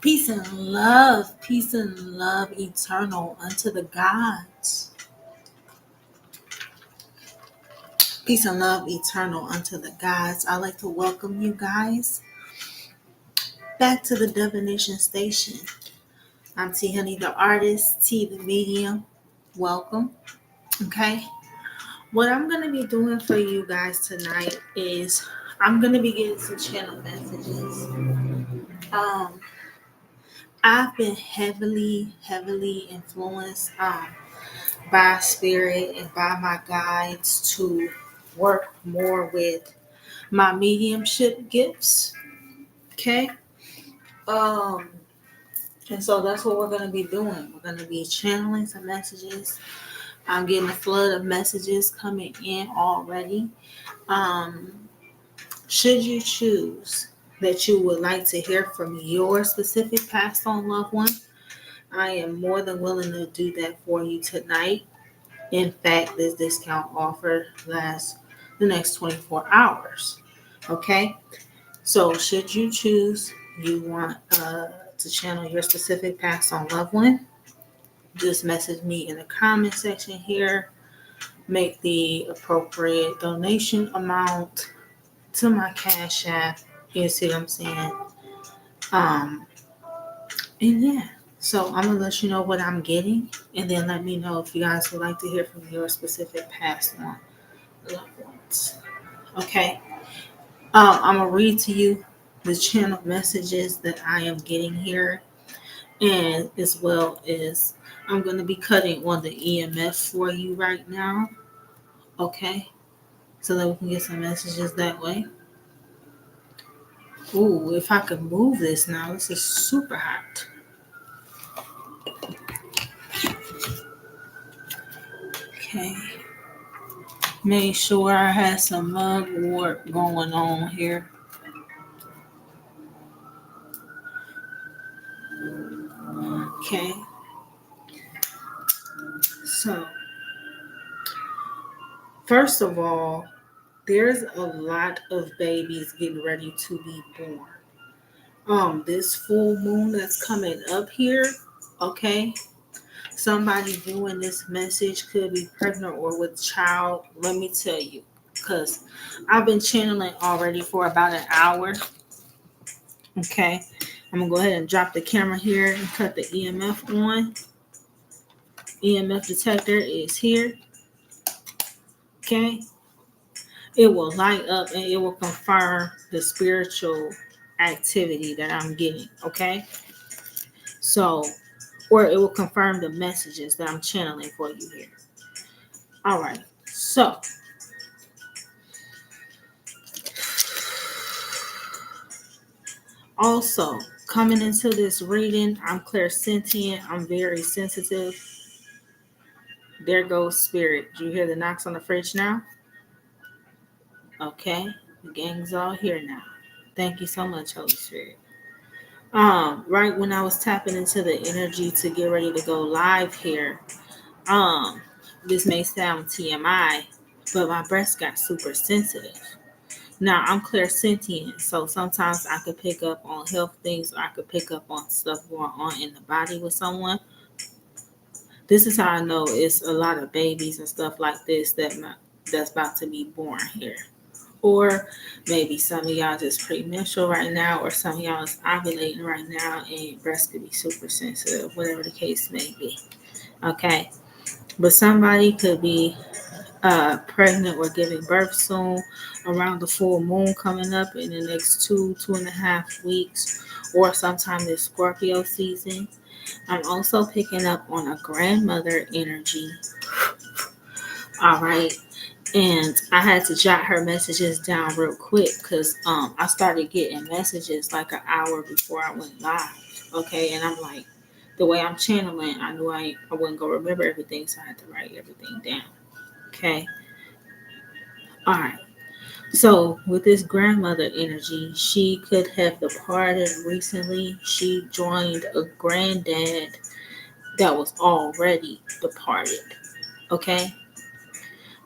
peace and love eternal unto the gods. Peace and love eternal unto the gods. I'd like to welcome you guys back to the Divination Station. I'm T Honey the artist, T the medium. Welcome. Okay. What I'm going to be doing for you guys tonight is I'm going to be getting some channel messages. I've been heavily influenced by spirit and by my guides to work more with my mediumship gifts. Okay. Um, and so that's what we're gonna be doing. We're gonna be channeling some messages. I'm getting a flood of messages coming in already. Um, should you choose that you would like to hear from your specific passed on loved one, I am more than willing to do that for you tonight. In fact, this discount offer lasts the next 24 hours. Okay? So, should you choose you want to channel your specific passed on loved one, just message me in the comment section here. Make the appropriate donation amount to my Cash App. You see what I'm saying? Um, and yeah. So I'm gonna let you know what I'm getting, and then let me know if you guys would like to hear from your specific passed on loved ones. Okay. I'm gonna read to you the channel messages that I am getting here, and as well as I'm gonna be cutting on the EMF for you right now. Okay, so that we can get some messages that way. Ooh, if I could move this now, this is super hot. Okay, make sure I have some mug work going on here. Okay, so first of all, there's a lot of babies getting ready to be born. This full moon that's coming up here, okay? Somebody viewing this message could be pregnant or with child. Let me tell you, because I've been channeling already for about an hour. Okay, I'm gonna go ahead and drop the camera here and cut the EMF on. EMF detector is here. Okay, it will light up and it will confirm the spiritual activity that I'm getting. Okay, so or it will confirm the messages that I'm channeling for you here. All right, so also coming into this reading, I'm clairsentient, I'm very sensitive. There goes spirit. Do you hear the knocks on the fridge now? Okay, the gang's all here now. Thank you so much, Holy Spirit. Right when I was tapping into the energy to get ready to go live here, um, this may sound TMI, but my breast got super sensitive. Now I'm clairsentient, so sometimes I could pick up on health things, or I could pick up on stuff going on in the body with someone. This is how I know it's a lot of babies and stuff like this that's about to be born here. Or maybe some of y'all just premenstrual right now, or some of y'all is ovulating right now, and your breast could be super sensitive, whatever the case may be. Okay, but somebody could be pregnant or giving birth soon, around the full moon coming up in the next 2.5 weeks, or sometime this Scorpio season. I'm also picking up on a grandmother energy. All right. And I had to jot her messages down real quick because I started getting messages like an hour before I went live. Okay. And I'm like, the way I'm channeling, I knew I wasn't going to remember everything. So I had to write everything down. Okay. All right. So with this grandmother energy, she could have departed recently. She joined a granddad that was already departed. Okay.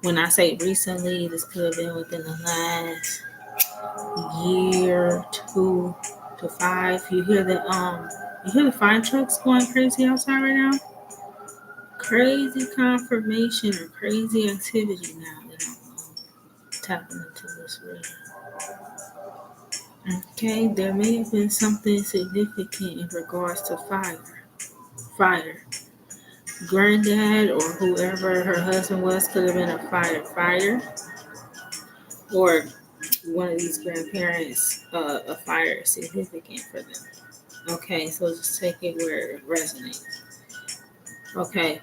When I say recently, this could have been within the last year, 2 to 5. You hear the You hear the fire trucks going crazy outside right now? Crazy confirmation or crazy activity now that I'm tapping into this reading. Okay, there may have been something significant in regards to fire. Fire. Granddad or whoever her husband was could have been a firefighter, or one of these grandparents, a fire is significant for them. Okay, so just take it where it resonates. Okay,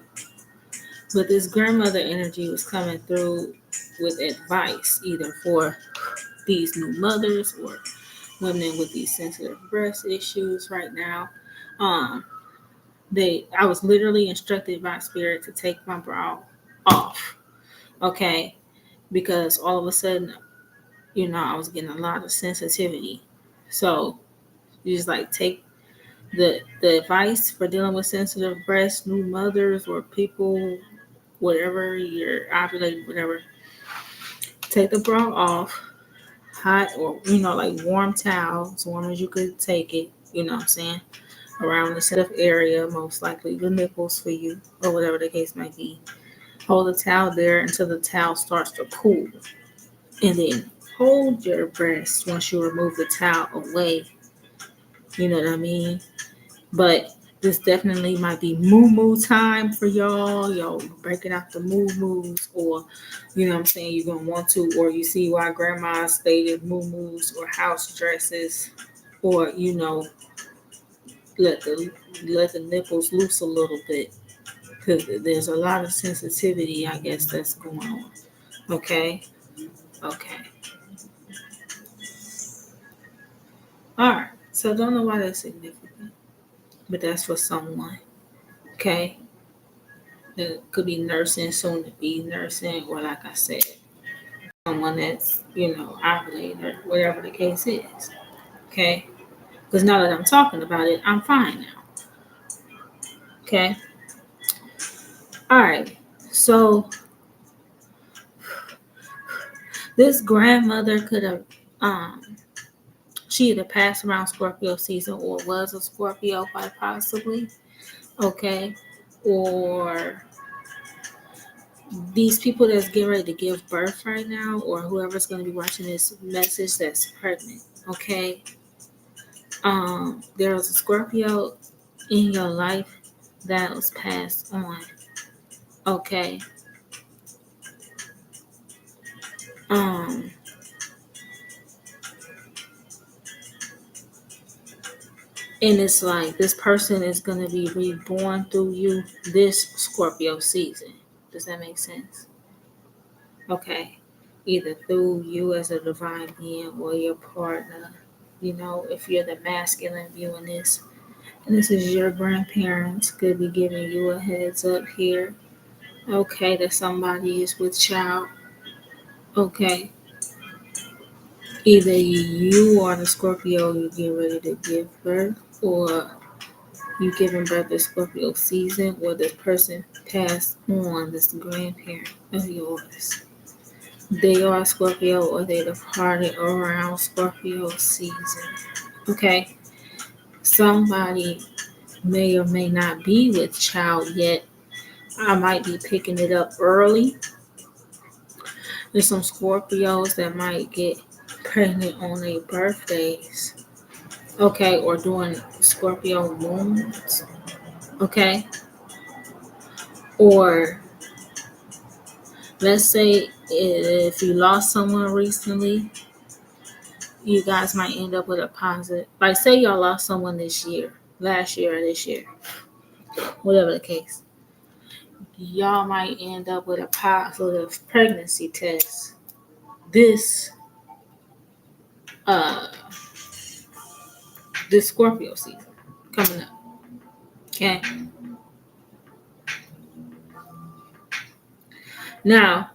but this grandmother energy was coming through with advice, either for these new mothers or women with these sensitive breast issues right now. Um, I was literally instructed by spirit to take my bra off. Okay, because all of a sudden, I was getting a lot of sensitivity. So you just like take the advice for dealing with sensitive breasts, new mothers, or people, whatever you're ovulating, whatever. Take the bra off, hot or like warm towel, as warm as you could take it. You know what I'm saying? Around the sensitive area, most likely the nipples for you, or whatever the case might be. Hold the towel there until the towel starts to cool, and then hold your breast once you remove the towel away. You know what I mean? But this definitely might be moo time for y'all. Y'all breaking out the moos, or what I'm saying, you're gonna want to, or you see why grandma stated moos or house dresses, or let the nipples loose a little bit, because there's a lot of sensitivity, I guess, that's going on. Okay. All right. So don't know why that's significant, but that's for someone. Okay. It could be nursing, soon to be nursing, or like I said, someone that's, ovulating or whatever the case is. Okay. Because now that I'm talking about it, I'm fine now. Okay. All right. So this grandmother could have, she either passed around Scorpio season or was a Scorpio, quite possibly. Okay. Or these people that's getting ready to give birth right now, or whoever's going to be watching this message that's pregnant. Okay. There was a Scorpio in your life that was passed on. Okay. Um, and it's like this person is gonna be reborn through you this Scorpio season. Does that make sense? Okay. Either through you as a divine being or your partner. If you're the masculine viewing this, and this is your grandparents, could be giving you a heads up here. Okay, that somebody is with child. Okay. Either you are the Scorpio you get ready to give birth, or you giving birth this Scorpio season, or this person passed on, this grandparent of yours. They are Scorpio, or they departed around Scorpio season. Okay? Somebody may or may not be with child yet. I might be picking it up early. There's some Scorpios that might get pregnant on their birthdays. Okay, or during Scorpio moons. Okay, or let's say if you lost someone recently, you guys might end up with a positive. Like, say y'all lost someone this year, last year, or this year, whatever the case. Y'all might end up with a positive pregnancy test this uh this Scorpio season coming up. Okay. Now,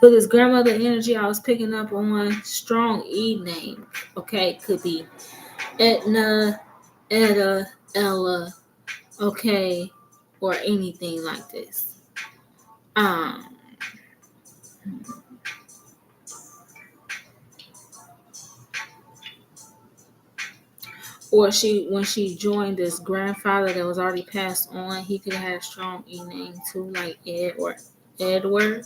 for this grandmother energy, I was picking up on strong E name. Okay, could be Etna, Etta, Ella, okay, or anything like this. Um, or she when she joined this grandfather that was already passed on, he could have had a strong E name too, like Ed or Edward.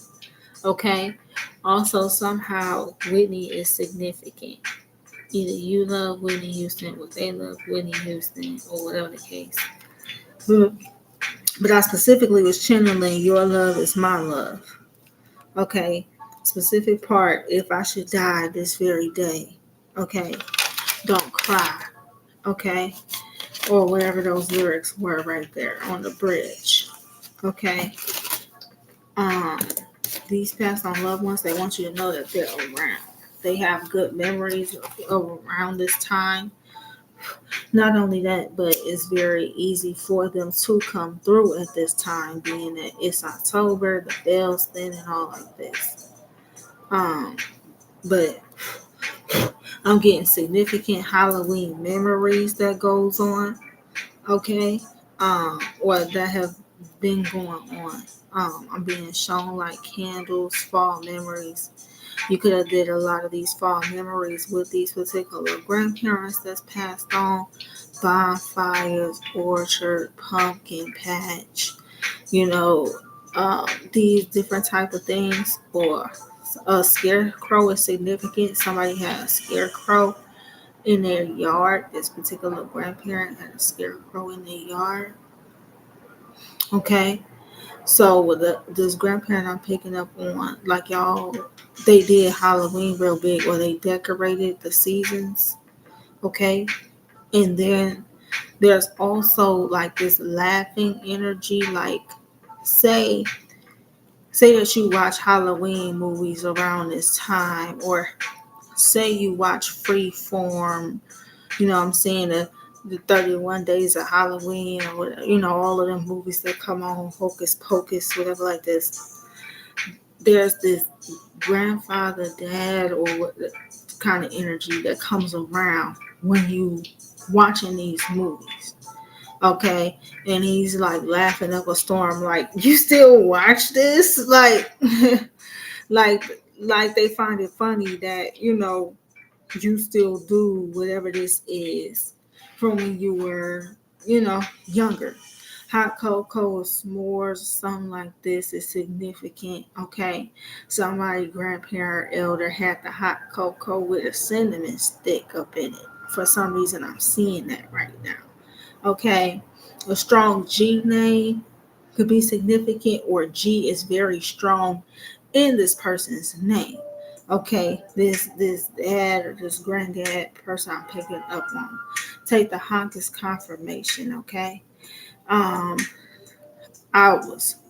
Okay. Also, somehow Whitney is significant. Either you love Whitney Houston or they love Whitney Houston or whatever the case. But I specifically was channeling your love is my love. Okay. Specific part, if I should die this very day. Okay. Don't cry. Okay. Or whatever those lyrics were right there on the bridge. Okay. Um, these passed on loved ones, they want you to know that they're around. They have good memories of around this time. Not only that, but it's very easy for them to come through at this time, being that it's October, the bells then and all like this. Um, but I'm getting significant Halloween memories that goes on. Okay. Or that have been going on. I'm being shown like candles, fall memories. You could have did a lot of these fall memories with these particular grandparents that's passed on. Bonfires, orchard, pumpkin patch, you know, these different type of things. Or a scarecrow is significant. Somebody had a scarecrow in their yard. This particular grandparent had a scarecrow in their yard. Okay. So with this grandparent I'm picking up on, like y'all, they did Halloween real big, or they decorated the seasons. Okay. And then there's also like this laughing energy, like say say that you watch Halloween movies around this time, or say you watch Freeform, you know what I'm saying, the 31 Days of Halloween, or whatever, all of them movies that come on, Hocus Pocus, whatever like this. There's this grandfather, dad, or what kind of energy that comes around when you watching these movies. Okay, and he's like laughing up a storm, like, you still watch this? Like like they find it funny that you still do whatever this is from when you were, younger. Hot cocoa or s'mores or something like this is significant. Okay. Somebody, grandparent, elder had the hot cocoa with a cinnamon stick up in it. For some reason, I'm seeing that right now. Okay. A strong G name could be significant, or G is very strong in this person's name. Okay, this dad or this granddad person I'm picking up on. Take the honkers confirmation. Okay. Um, I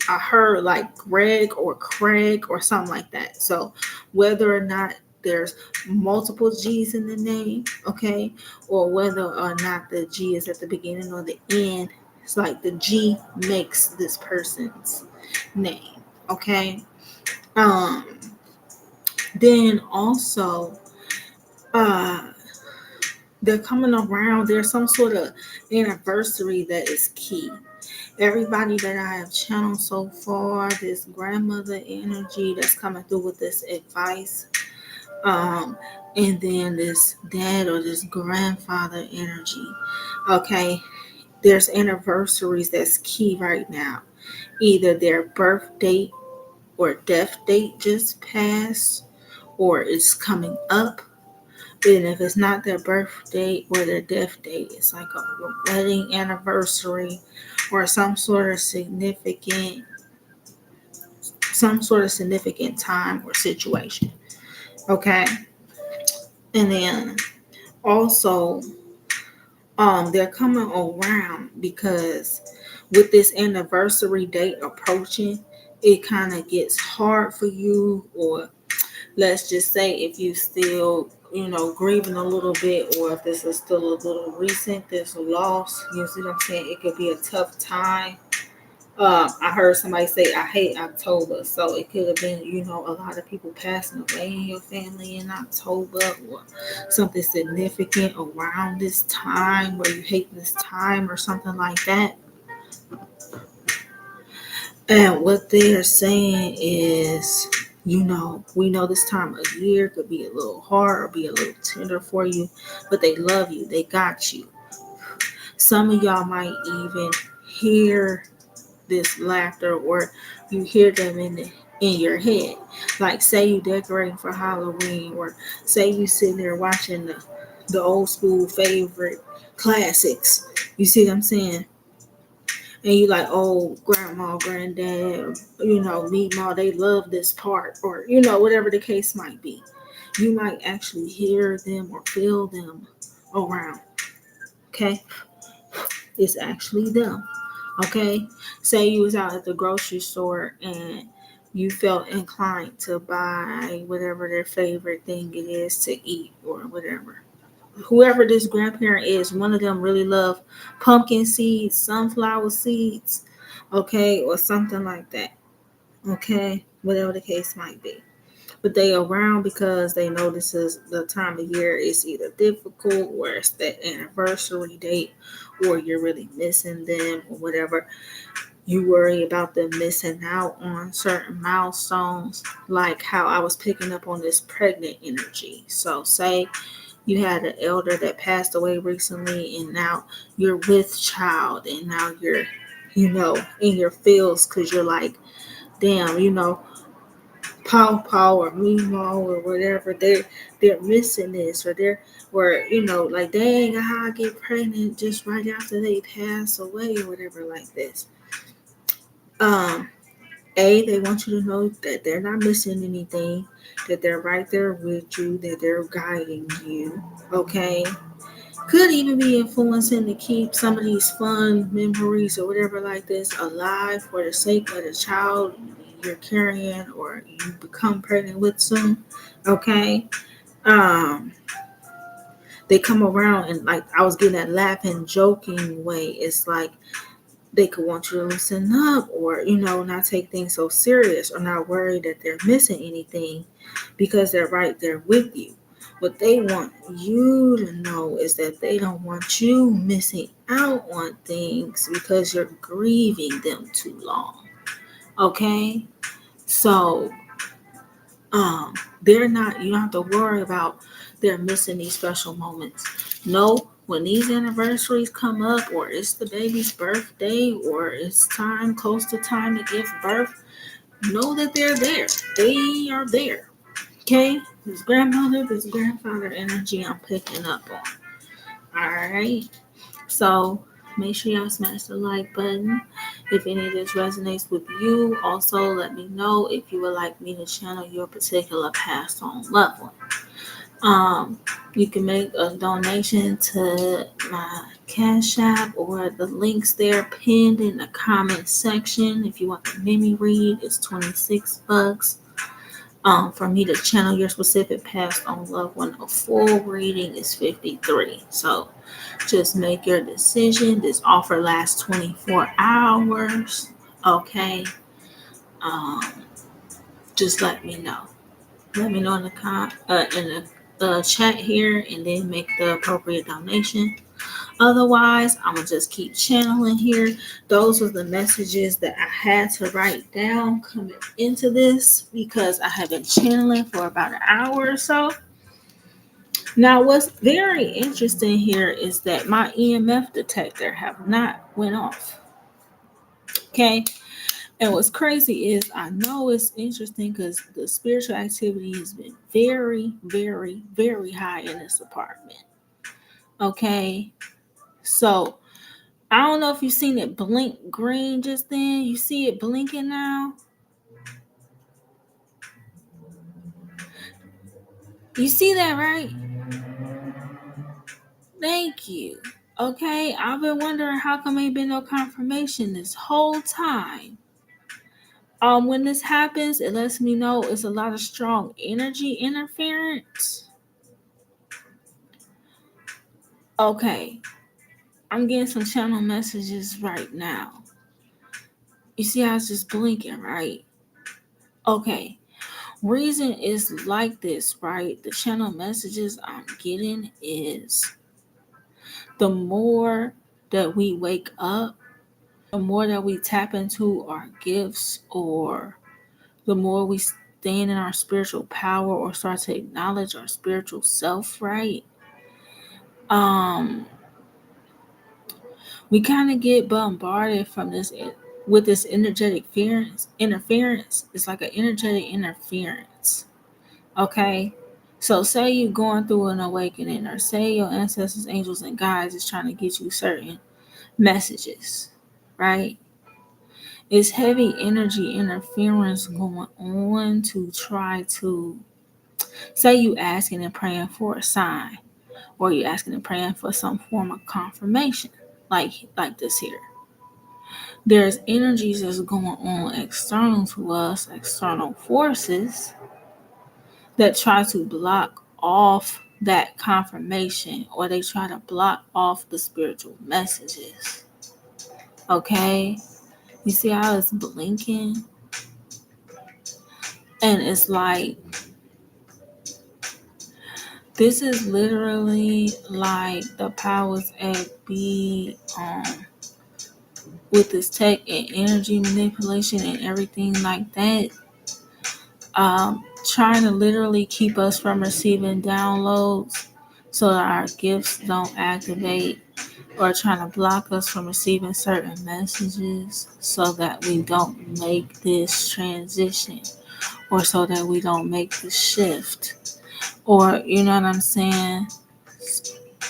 heard like Greg or Craig or something like that. So whether or not there's multiple G's in the name, okay, or whether or not the G is at the beginning or the end, it's like the G makes this person's name. Okay. Um, then also, uh, they're coming around. There's some sort of anniversary that is key. Everybody that I have channeled so far, this grandmother energy that's coming through with this advice, um, and then this dad or this grandfather energy. Okay, there's anniversaries that's key right now. Either their birth date or death date just passed, or it's coming up. And if it's not their birth date or their death date, it's like a wedding anniversary or some sort of significant time or situation. Okay. And then also, they're coming around because with this anniversary date approaching, it kind of gets hard for you, or let's just say if you still grieving a little bit, or if this is still a little recent, this loss, you see what I'm saying, it could be a tough time. I heard somebody say I hate October, so it could have been a lot of people passing away in your family in October, or something significant around this time where you hate this time or something like that. And what they're saying is, we know this time of year could be a little hard or be a little tender for you, but they love you. They got you. Some of y'all might even hear this laughter, or you hear them in your head. Like say you decorating for Halloween, or say you sitting there watching the old school favorite classics. You see what I'm saying? And you like, oh, grandma, granddad, meemaw, they love this part, or whatever the case might be. You might actually hear them or feel them around. Okay, it's actually them. Okay, say you was out at the grocery store and you felt inclined to buy whatever their favorite thing it is to eat or whatever. Whoever this grandparent is, one of them really love pumpkin seeds, sunflower seeds, okay, or something like that. Okay, whatever the case might be. But they around because they know this is the time of year it's either difficult or it's that anniversary date or you're really missing them or whatever. You worry about them missing out on certain milestones, like how I was picking up on this pregnant energy. So say you had an elder that passed away recently and now you're with child and now you're in your feels because you're like, damn, Paw or Meemaw or whatever, they're missing this, or like, dang, how I get pregnant just right after they pass away or whatever like this. Um, they want you to know that they're not missing anything, that they're right there with you, that they're guiding you. Okay. Could even be influencing to keep some of these fun memories or whatever like this alive for the sake of the child you're carrying or you become pregnant with soon. Okay. Um, they come around and like I was getting that laughing, joking way. It's like they could want you to listen up or, not take things so serious or not worry that they're missing anything because they're right there with you. What they want you to know is that they don't want you missing out on things because you're grieving them too long. Okay? So, they're not, you don't have to worry about they're missing these special moments. No, when these anniversaries come up, or it's the baby's birthday, or it's time close to time to give birth, know that they're there. They are there. Okay? This grandmother, this grandfather energy I'm picking up on. Alright. So make sure y'all smash the like button if any of this resonates with you. Also, let me know if you would like me to channel your particular passed on loved one. You can make a donation to my Cash App or the links there pinned in the comment section. If you want the mini read, it's $26. For me to channel your specific passed on loved one, a full reading is $53. So just make your decision. This offer lasts 24 hours. Okay. Um, just let me know. Let me know in the chat here, and then make the appropriate donation. Otherwise, I'm gonna just keep channeling here. Those were the messages that I had to write down coming into this because I have been channeling for about an hour or so. Now, what's very interesting here is that my EMF detector have not went off. Okay. And what's crazy is I know it's interesting because the spiritual activity has been very, very, very high in this apartment. Okay. So I don't know if you've seen it blink green just then. You see it blinking now? You see that, right? Thank you. Okay. I've been wondering how come ain't been no confirmation this whole time. When this happens, it lets me know it's a lot of strong energy interference. Okay, I'm getting some channel messages right now. You see how it's just blinking, right? Okay, reason is like this, right? The channel messages I'm getting is the more that we wake up, the more that we tap into our gifts, or the more we stand in our spiritual power or start to acknowledge our spiritual self, right? Um, We kind of get bombarded from this with this energetic interference. It's like an energetic interference. Okay. So say you're going through an awakening, or say your ancestors, angels, and guides is trying to get you certain messages, right? It's heavy energy interference going on to try to say you asking and praying for a sign, or you asking and praying for some form of confirmation, like this here. There's energies that's going on external to us, external forces that try to block off that confirmation, or they try to block off the spiritual messages. Okay? You see how it's blinking? And it's like, this is literally like the powers at be with this tech and energy manipulation and everything like that. Trying to literally keep us from receiving downloads so that our gifts don't activate, or trying to block us from receiving certain messages so that we don't make this transition, or so that we don't make the shift, or you know what I'm saying?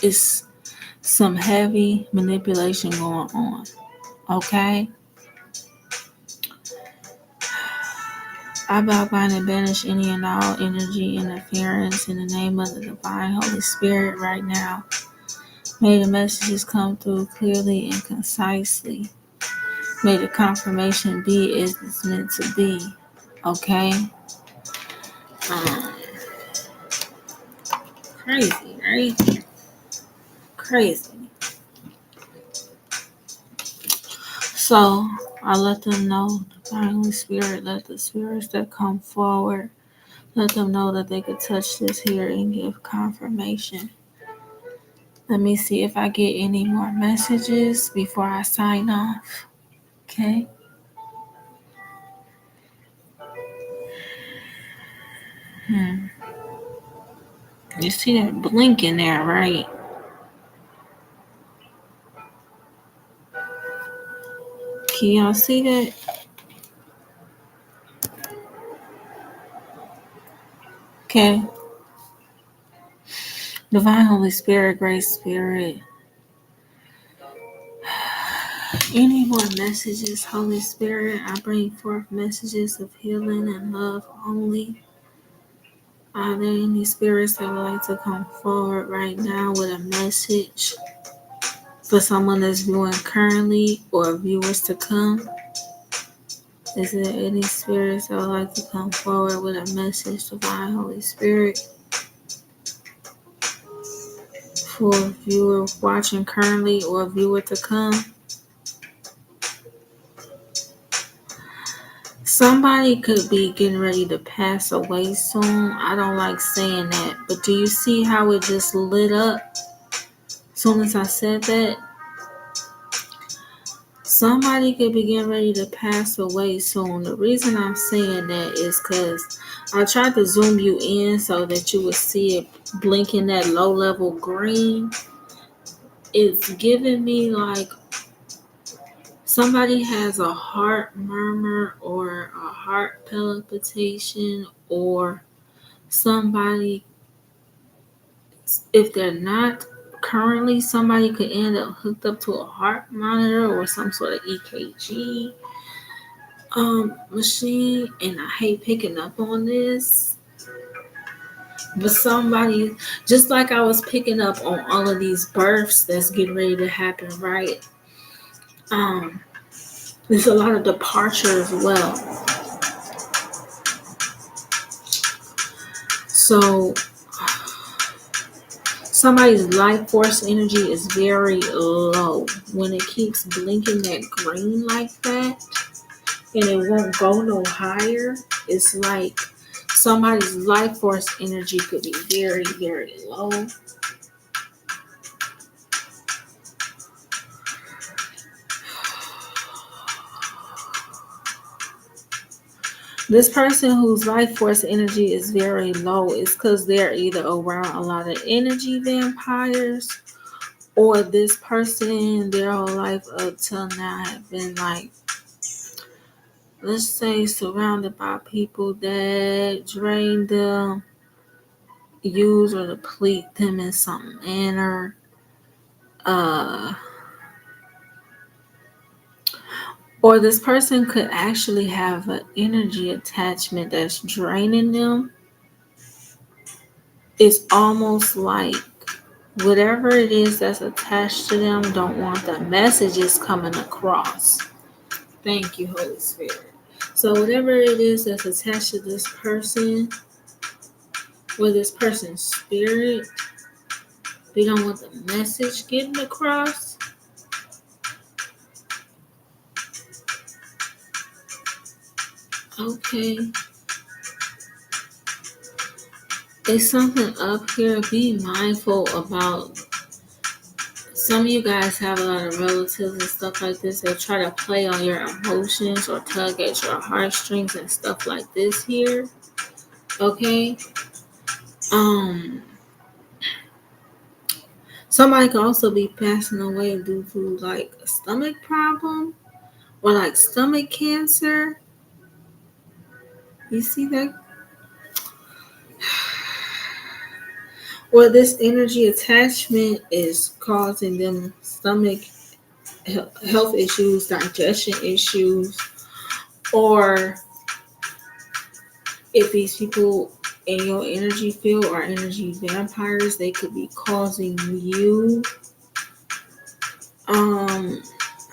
It's some heavy manipulation going on. Okay? I bind and banish any and all energy interference in the name of the divine Holy Spirit right now. May the messages come through clearly and concisely. May the confirmation be as it's meant to be. Okay? Crazy, right? Crazy. So I let them know, divine Holy Spirit, let the spirits that come forward, let them know that they could touch this here and give confirmation. Let me see if I get any more messages before I sign off. Okay. You see that blinking there, right? Can y'all see that? Okay. Divine Holy Spirit, Great Spirit. Any more messages, Holy Spirit? I bring forth messages of healing and love only. Are there any spirits that would like to come forward right now with a message for someone that's viewing currently or viewers to come? Is there any spirits that would like to come forward with a message, Divine Holy Spirit, for a viewer watching currently or a viewer to come? Somebody could be getting ready to pass away soon. I don't like saying that, but do you see how it just lit up as soon as I said that? Somebody could be getting ready to pass away soon. The reason I'm saying that is because I tried to zoom you in so that you would see it blinking that low level green. It's giving me like somebody has a heart murmur or a heart palpitation, or somebody, if they're not currently, somebody could end up hooked up to a heart monitor or some sort of EKG machine. And I hate picking up on this, but somebody, just like I was picking up on all of these births that's getting ready to happen, right? There's a lot of departure as well. So somebody's life force energy is very low. When it keeps blinking that green like that and it won't go no higher, it's like somebody's life force energy could be very, very low. This person whose life force energy is very low is because they're either around a lot of energy vampires, or this person their whole life up till now have been like, let's say, surrounded by people that drain them, use or deplete them in some manner. Uh, or this person could actually have an energy attachment that's draining them. It's almost like whatever it is that's attached to them don't want the messages coming across. Thank you, Holy Spirit. So whatever it is that's attached to this person, or this person's spirit, they don't want the message getting across. Okay. There's something up here. Be mindful about. Some of you guys have a lot of relatives and stuff like this that try to play on your emotions or tug at your heartstrings and stuff like this here. Okay. Um Somebody could also be passing away due to like a stomach problem or like stomach cancer. You see that? Or this energy attachment is causing them stomach health issues, digestion issues, or if these people in your energy field are energy vampires, they could be causing you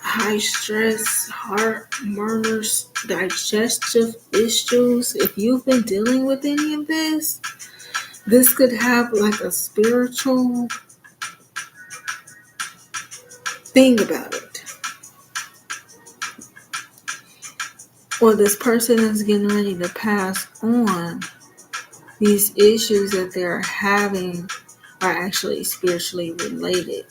high stress, heart murmurs, digestive issues. If you've been dealing with any of this could have like a spiritual thing about it. Or this person is getting ready to pass on. These issues that they're having are actually spiritually related.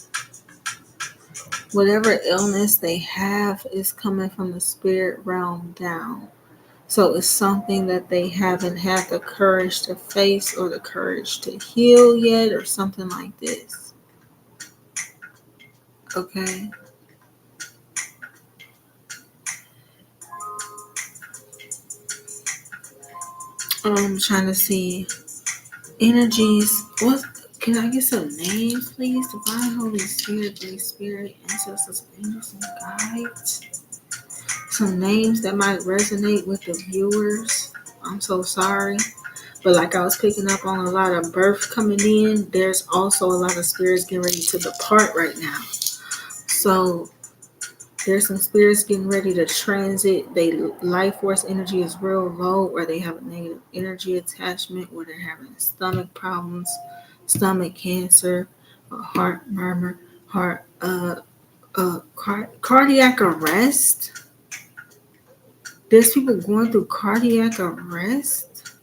Whatever illness they have is coming from the spirit realm down. So it's something that they haven't had the courage to face or the courage to heal yet, or something like this. Okay. I'm trying to see energies. What can I get some names, please? Divine Holy Spirit, Holy Spirit, ancestors, angels, and guides. Some names that might resonate with the viewers. I'm so sorry. But like I was picking up on a lot of birth coming in, there's also a lot of spirits getting ready to depart right now. So there's some spirits getting ready to transit. They life force energy is real low, or they have a negative energy attachment, or they're having stomach problems, stomach cancer, heart murmur, cardiac arrest. There's people going through cardiac arrest.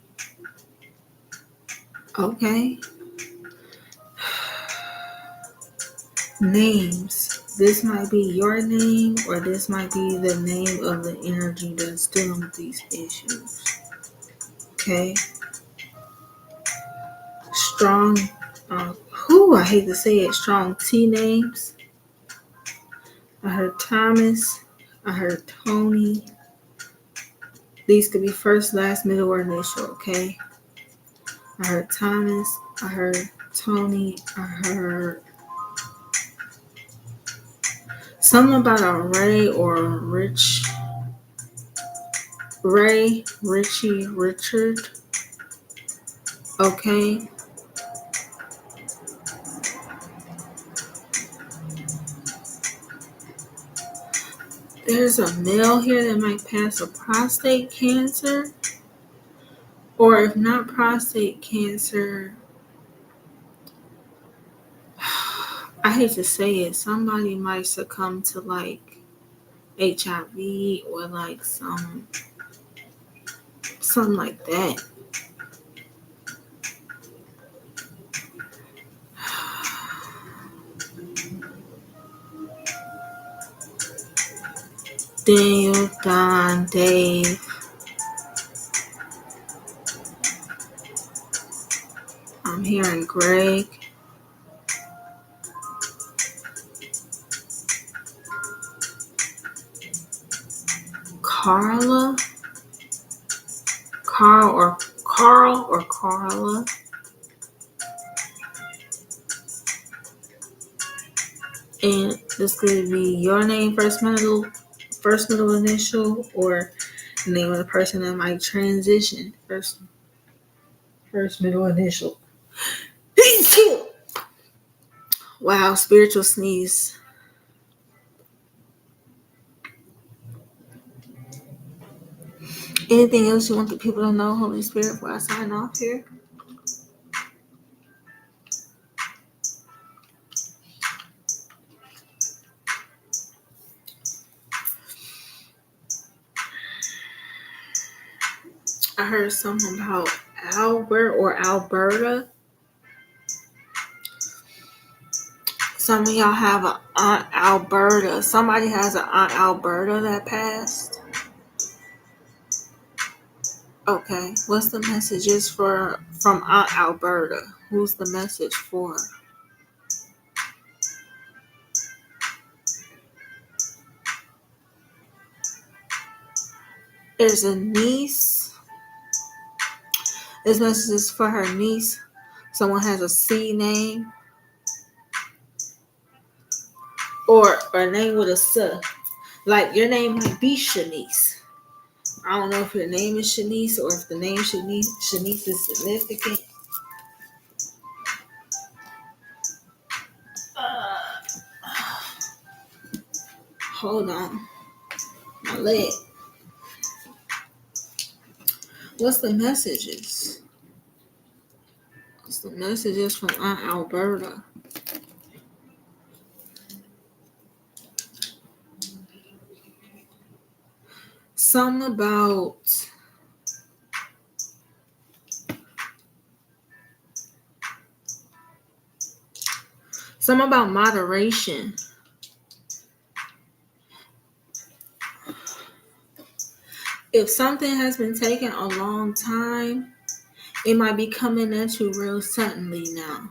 Okay. Names. This might be your name, or this might be the name of the energy that's dealing with these issues. Okay. Strong, I hate to say it, strong T names. I heard Thomas. I heard Tony. These could be first, last, middle, or initial, okay? I heard Thomas. I heard Tony. I heard something about a Ray or a Rich. Ray, Richie, Richard. Okay. There's a male here that might pass a prostate cancer. Or if not prostate cancer, I hate to say it, somebody might succumb to like HIV or like something like that. Daniel, Don, Dave. I'm hearing Greg. Carl or Carla. And this could be your name, first middle initial, or the name of the person that might transition, first middle initial. Wow, spiritual sneeze. Anything else you want the people to know, Holy Spirit, before I sign off here? I heard something about Albert or Alberta. Some of y'all have an Aunt Alberta. Somebody has an Aunt Alberta that passed. Okay, what's the messages from Aunt Alberta? Who's the message for? There's a niece. This message is for her niece. Someone has a C name. Or a name with a S. Like your name might be Shanice. I don't know if your name is Shanice or if the name Shanice is significant. Hold on. My leg. What's the messages? What's the messages from Aunt Alberta? Some about moderation. If something has been taking a long time, it might be coming at you real suddenly now.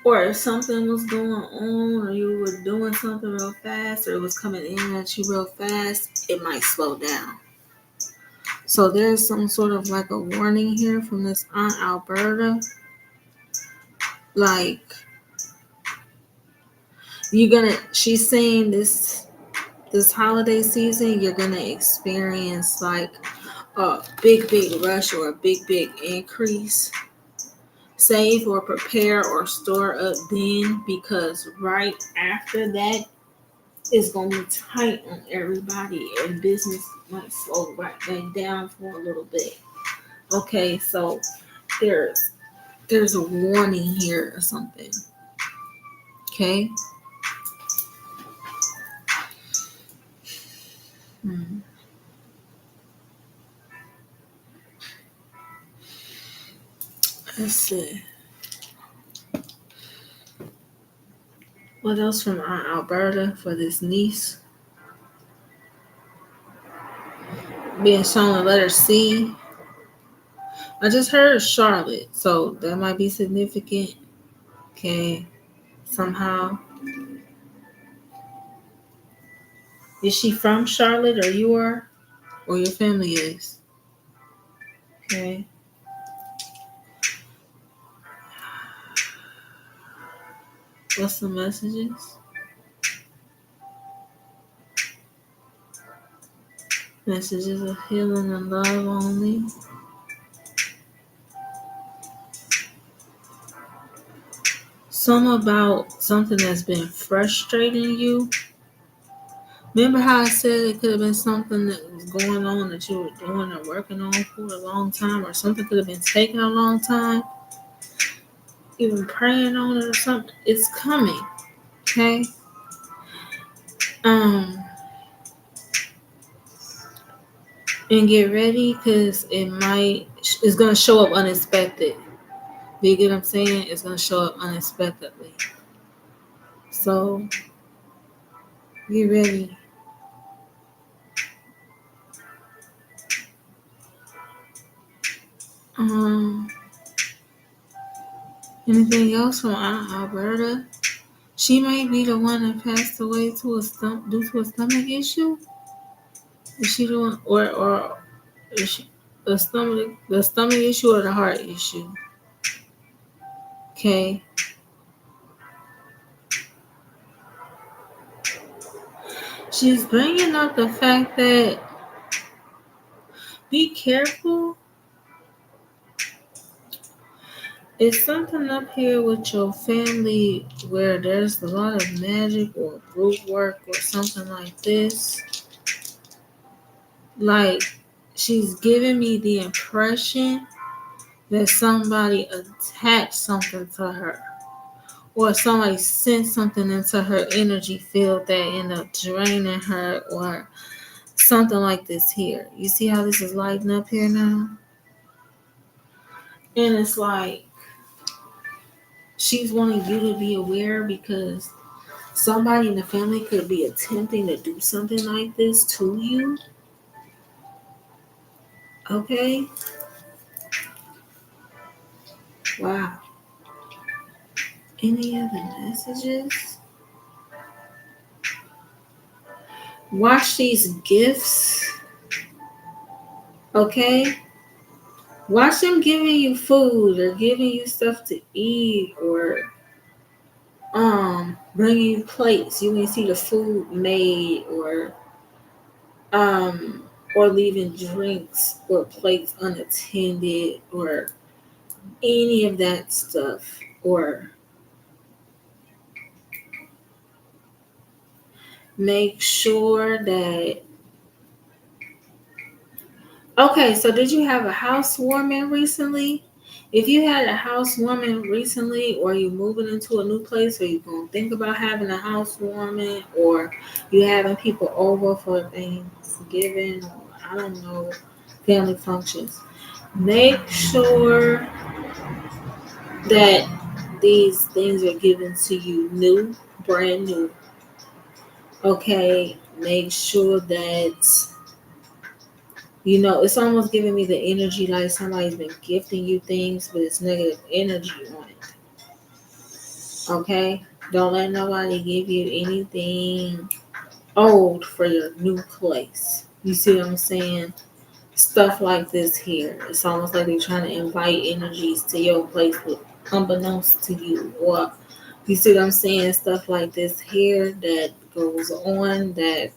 Or if something was going on, or you were doing something real fast, or it was coming in at you real fast, it might slow down. So there's some sort of like a warning here from this Aunt Alberta. Like, she's saying this holiday season, you're gonna experience like a big rush or a big increase. Save or prepare or store up then, because right after that it's going to be tight on everybody and business might slow right back down for a little bit. Okay, so there's a warning here or something. Okay. Let's see. What else from Aunt Alberta for this niece? Being shown a letter C. I just heard Charlotte, so that might be significant. Okay, somehow. Is she from Charlotte, or you are? Or your family is? Okay. What's the messages? Messages of healing and love only. Some about something that's been frustrating you. Remember how I said it could have been something that was going on that you were doing or working on for a long time, or something could have been taking a long time. Even praying on it or something. It's coming. Okay. And get ready, because it's gonna show up unexpected. Do you get what I'm saying? It's gonna show up unexpectedly. So get ready. Anything else from Aunt Alberta? She may be the one that passed away due to a stomach issue. Is she the one, or is she the stomach issue or the heart issue? Okay. She's bringing up the fact that be careful. It's something up here with your family where there's a lot of magic or group work or something like this. Like, she's giving me the impression that somebody attached something to her, or somebody sent something into her energy field that ended up draining her, or something like this here. You see how this is lighting up here now? And it's like she's wanting you to be aware because somebody in the family could be attempting to do something like this to you. Okay? Wow. Any other messages? Watch these gifts. Okay? Watch them giving you food or giving you stuff to eat, or bringing you plates. You can see the food made, or leaving drinks or plates unattended, or any of that stuff. Or make sure that, okay, so did you have a housewarming recently? If you had a housewarming recently, or you moving into a new place, or you gonna think about having a housewarming, or you having people over for Thanksgiving, or I don't know, family functions, make sure that these things are given to you new, brand new. Okay, make sure that it's almost giving me the energy like somebody's been gifting you things, but it's negative energy on it. Okay? Don't let nobody give you anything old for your new place. You see what I'm saying? Stuff like this here. It's almost like they're trying to invite energies to your place with unbeknownst to you. Or you see what I'm saying? Stuff like this here that goes on that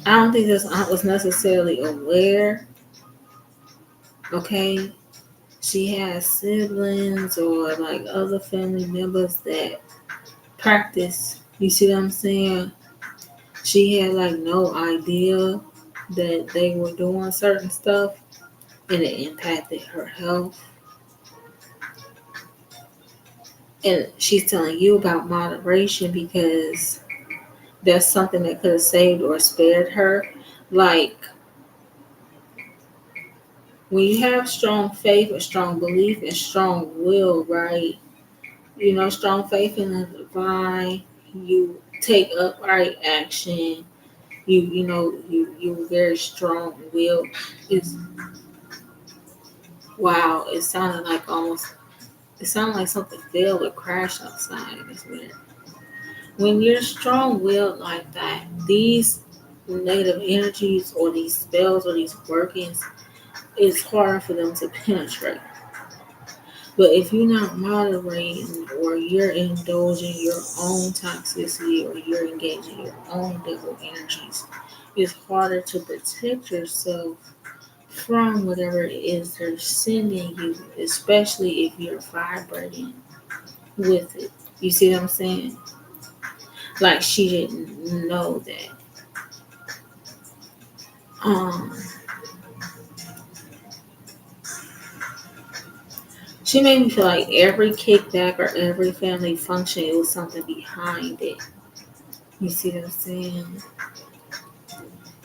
I don't think this aunt was necessarily aware. Okay? She has siblings or like other family members that practice. You see what I'm saying? She had like no idea that they were doing certain stuff, and it impacted her health. And she's telling you about moderation because that's something that could have saved or spared her. Like, when you have strong faith or strong belief and strong will, right? Strong faith in the divine, you take upright action. You're very strong will. It's wow. It sounded like something fell or crashed outside. It's weird. When you're strong willed like that, these negative energies or these spells or these workings, it's hard for them to penetrate. But if you're not moderating, or you're indulging your own toxicity, or you're engaging your own devil energies, it's harder to protect yourself from whatever it is they're sending you, especially if you're vibrating with it. You see what I'm saying? Like, she didn't know that. Um, she made me feel like every kickback or every family function, it was something behind it. You see what I'm saying?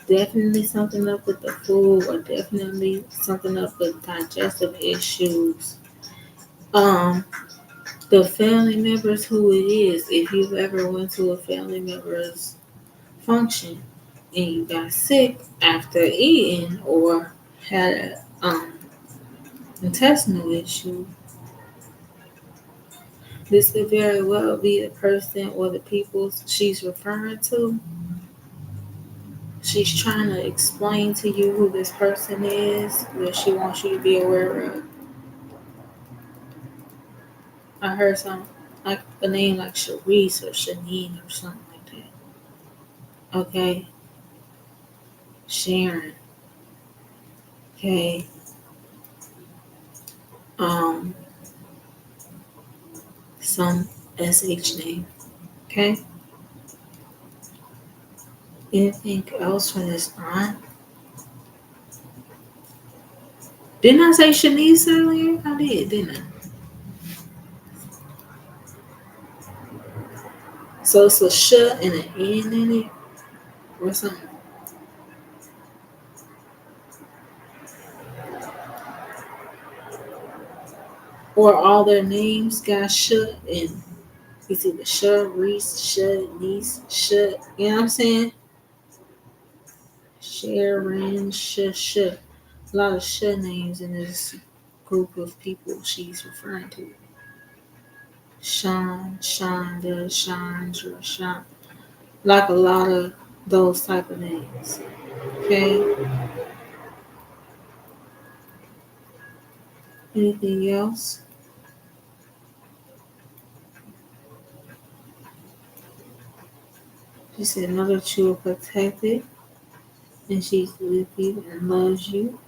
Definitely something up with the food, or definitely something up with digestive issues. Um, the family members who it is, if you've ever went to a family member's function and you got sick after eating, or had a intestinal issue, This could very well be the person or the people she's referring to. She's trying to explain to you who this person is that she wants you to be aware of. I heard some like a name like Sharice or Shanine or something like that. Okay, Sharon. Okay, um, some SH name. Okay, anything else from this line? Didn't I say Shanice earlier? I did, didn't I? So it's a sh and an N in it or something. Or all their names got sh and it's either sh, Reese, sh, niece, sh. You know what I'm saying? Sharon, sh. A lot of sh names in this group of people she's referring to. Sean, Shonda, Chandra, Sean. Like a lot of those type of names. Okay. Anything else? She said, know that you are protected and she's with you and loves you.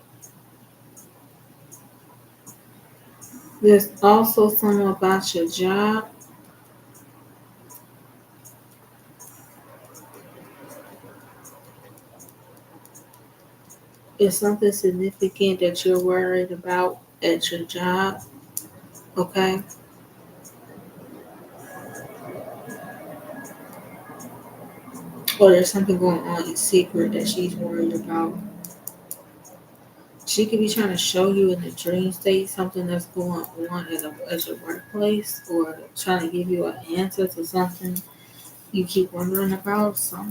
There's also something about your job. It's something significant that you're worried about at your job. Okay. Or there's something going on in secret that she's worried about. She could be trying to show you in the dream state something that's going on at your workplace or trying to give you an answer to something you keep wondering about. So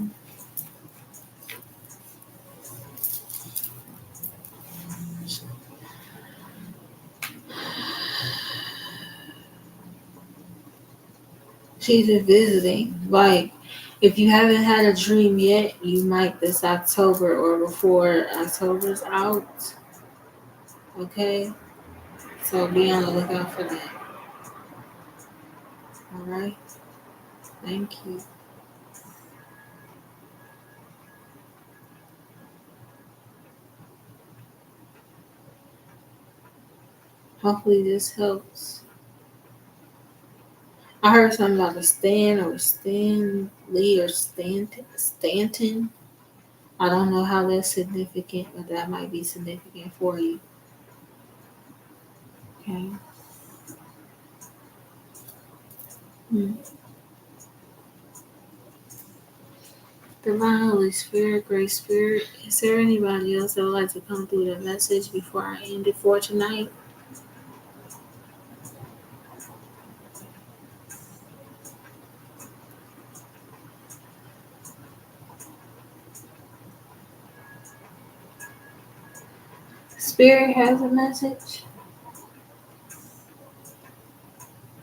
she's been visiting. Like, if you haven't had a dream yet, you might this October or before October's out. Okay? So be on the lookout for that. All right? Thank you. Hopefully this helps. I heard something about a Stan or Stanley or Stanton. I don't know how that's significant, but that might be significant for you. Okay. Hmm. Divine Holy Spirit, Great Spirit, is there anybody else that would like to come through the message before I end it for tonight? Spirit has a message.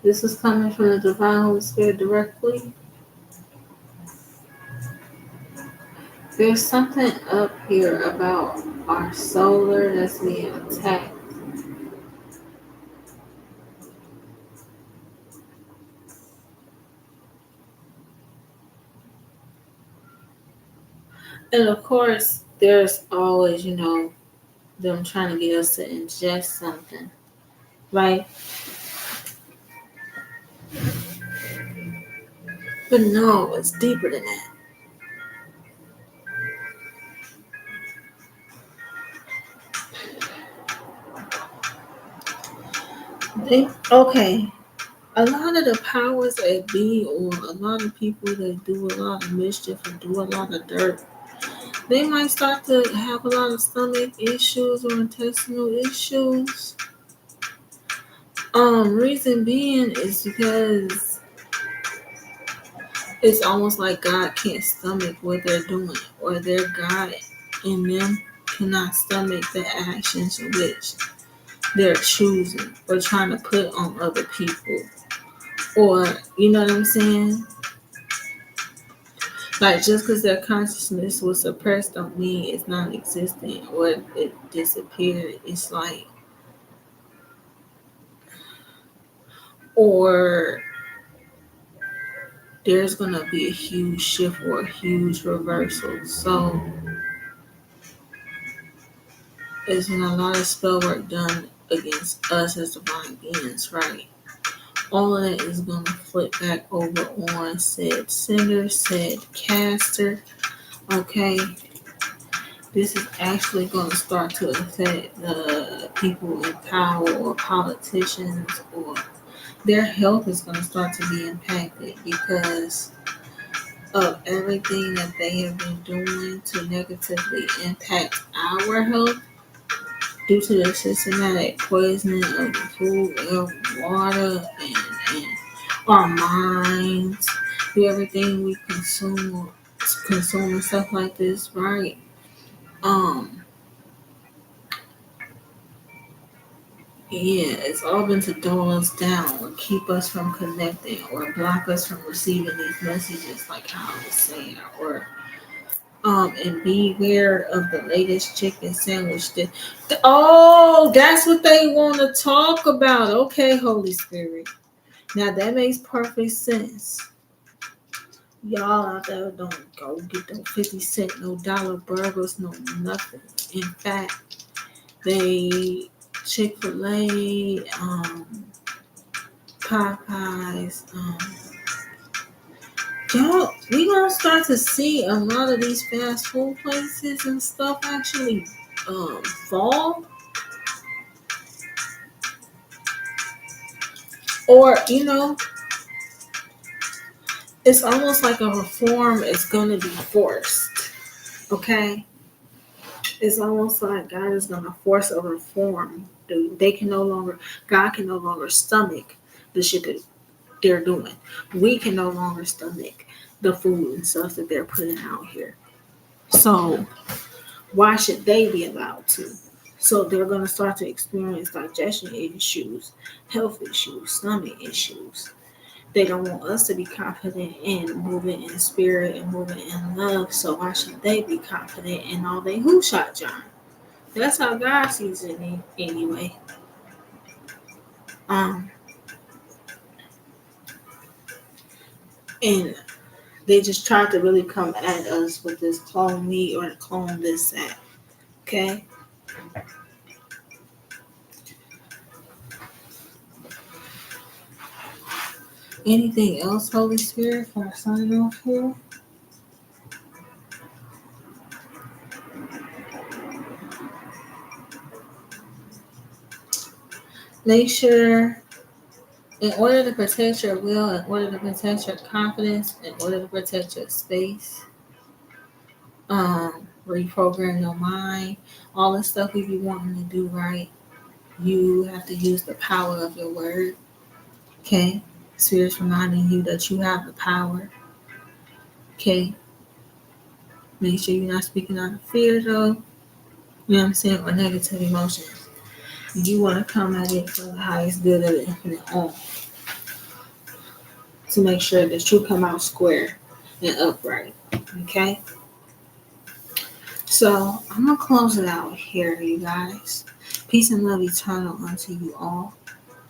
This is coming from the Divine Holy Spirit directly. There's something up here about our solar that's being attacked. And of course, there's always, them trying to get us to ingest something, right? But no, it's deeper than that. Okay, a lot of the powers that be, or a lot of people that do a lot of mischief and do a lot of dirt, they might start to have a lot of stomach issues or intestinal issues. Reason being is because it's almost like God can't stomach what they're doing, or their God in them cannot stomach the actions which they're choosing or trying to put on other people. Or, you know what I'm saying? Like, just because their consciousness was suppressed don't mean it's non existent or it disappeared. It's like, or there's going to be a huge shift or a huge reversal. So, there's been a lot of spell work done against us as divine beings, right? All of that is going to flip back over on said sender, said caster. Okay, this is actually going to start to affect the people in power or politicians, or their health is going to start to be impacted because of everything that they have been doing to negatively impact our health due to the systematic poisoning of the food, air, water, and our minds, through everything we consume and stuff like this, right? Um, Yeah, it's all been to dull us down or keep us from connecting or block us from receiving these messages, like how I was saying, or and beware of the latest chicken sandwich. Oh, that's what they want to talk about. Okay, Holy Spirit. Now that makes perfect sense. Y'all out there don't go get no 50 cent, no dollar burgers, no nothing. In fact, they Chick-fil-A, Popeyes. Y'all, we gonna start to see a lot of these fast food places and stuff actually fall. Or, it's almost like a reform is gonna be forced. Okay? It's almost like God is gonna force a reform. They can no longer God can no longer stomach the shit that they're doing. We can no longer stomach the food and stuff that they're putting out here. So why should they be allowed to? So they're going to start to experience digestion issues, health issues, stomach issues. They don't want us to be confident in moving in spirit and moving in love. So why should they be confident in all they who shot John? That's how God sees it anyway. Um, and they just tried to really come at us with this clone me or clone this that. Okay. Anything else, Holy Spirit, for I sign off here? Make sure, in order to protect your will, in order to protect your confidence, in order to protect your space, reprogram your mind, all the stuff we be wanting to do right, you have to use the power of your word. Okay? Spirit's reminding you that you have the power. Okay? Make sure you're not speaking out of fear, though. You know what I'm saying? Or negative emotions. You want to come at it for the highest good of the infinite all, to make sure that you come out square and upright. Okay? So I'm gonna close it out here, you guys. Peace and love eternal unto you all.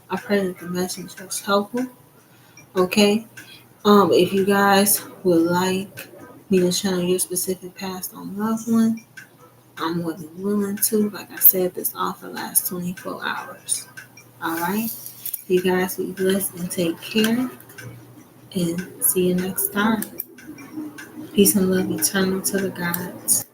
I pray that the message was helpful. Okay. If you guys would like me to channel your specific passed on loved one, I'm more than willing to. Like I said, this offer lasts 24 hours. Alright. You guys be blessed and take care. And see you next time. Peace and love eternal to the gods.